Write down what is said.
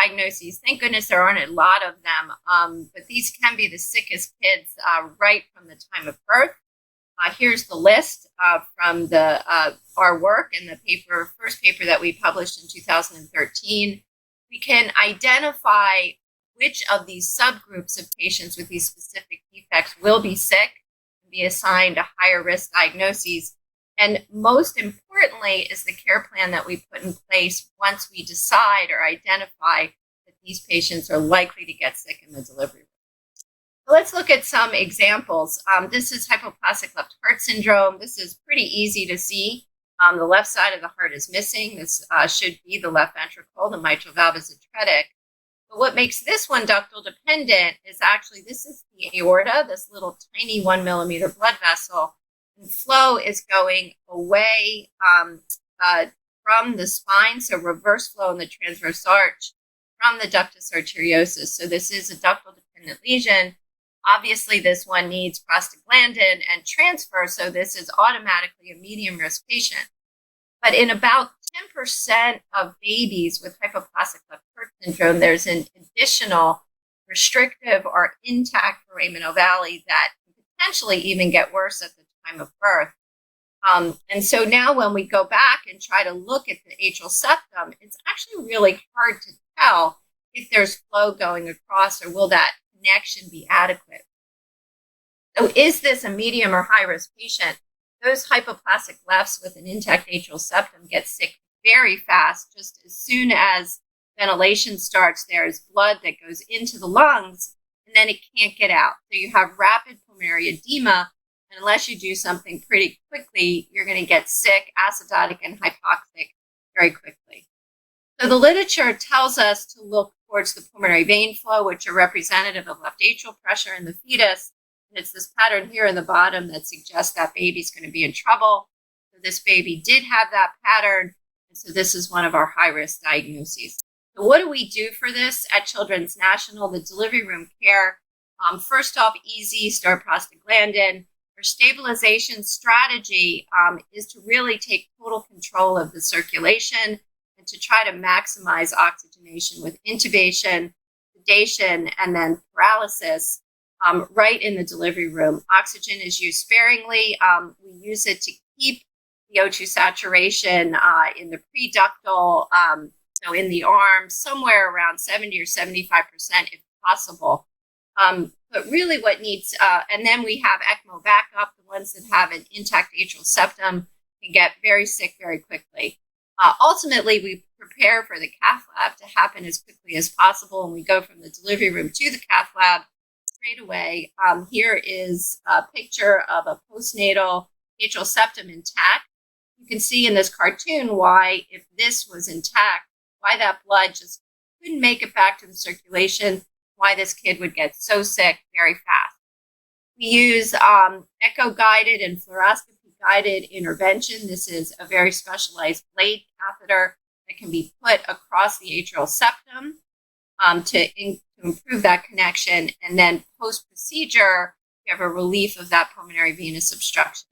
diagnoses. Thank goodness there aren't a lot of them, but these can be the sickest kids right from the time of birth. Here's the list from our work in the first paper that we published in 2013. We can identify which of these subgroups of patients with these specific defects will be sick and be assigned a higher risk diagnoses. And most importantly is the care plan that we put in place once we decide or identify that these patients are likely to get sick in the delivery room. So let's look at some examples. This is hypoplastic left heart syndrome. This is pretty easy to see. The left side of the heart is missing. This should be the left ventricle. The mitral valve is atretic. But what makes this one ductal dependent is actually this is the aorta, this little tiny 1 millimeter blood vessel. And flow is going away from the spine, so reverse flow in the transverse arch from the ductus arteriosus. So this is a ductal dependent lesion. Obviously, this one needs prostaglandin and transfer, so this is automatically a medium risk patient. But in about 10% of babies with hypoplastic left heart syndrome, there's an additional restrictive or intact foramen that can potentially even get worse at the time of birth. And so now when we go back and try to look at the atrial septum, it's actually really hard to tell if there's flow going across or will that connection be adequate. So is this a medium or high risk patient? Those hypoplastic lefts with an intact atrial septum get sick very fast. Just as soon as ventilation starts, there's blood that goes into the lungs and then it can't get out. So you have rapid pulmonary edema. And unless you do something pretty quickly, you're going to get sick, acidotic, and hypoxic very quickly. So the literature tells us to look towards the pulmonary vein flow, which are representative of left atrial pressure in the fetus. And it's this pattern here in the bottom that suggests that baby's going to be in trouble. So this baby did have that pattern. And so this is one of our high-risk diagnoses. So what do we do for this at Children's National? The delivery room care. First off, easy, start prostaglandin. Our stabilization strategy is to really take total control of the circulation and to try to maximize oxygenation with intubation, sedation, and then paralysis right in the delivery room. Oxygen is used sparingly. We use it to keep the O2 saturation in the preductal, so in the arm, somewhere around 70 or 75% if possible. But really what needs, and then we have ECMO backup. The ones that have an intact atrial septum can get very sick very quickly. Ultimately, we prepare for the cath lab to happen as quickly as possible, and we go from the delivery room to the cath lab straight away. Here is a picture of a postnatal atrial septum intact. You can see in this cartoon why, if this was intact, why that blood just couldn't make it back to the circulation, why this kid would get so sick very fast. We use echo-guided and fluoroscopy-guided intervention. This is a very specialized blade catheter that can be put across the atrial septum to improve that connection. And then post-procedure, we have a relief of that pulmonary venous obstruction.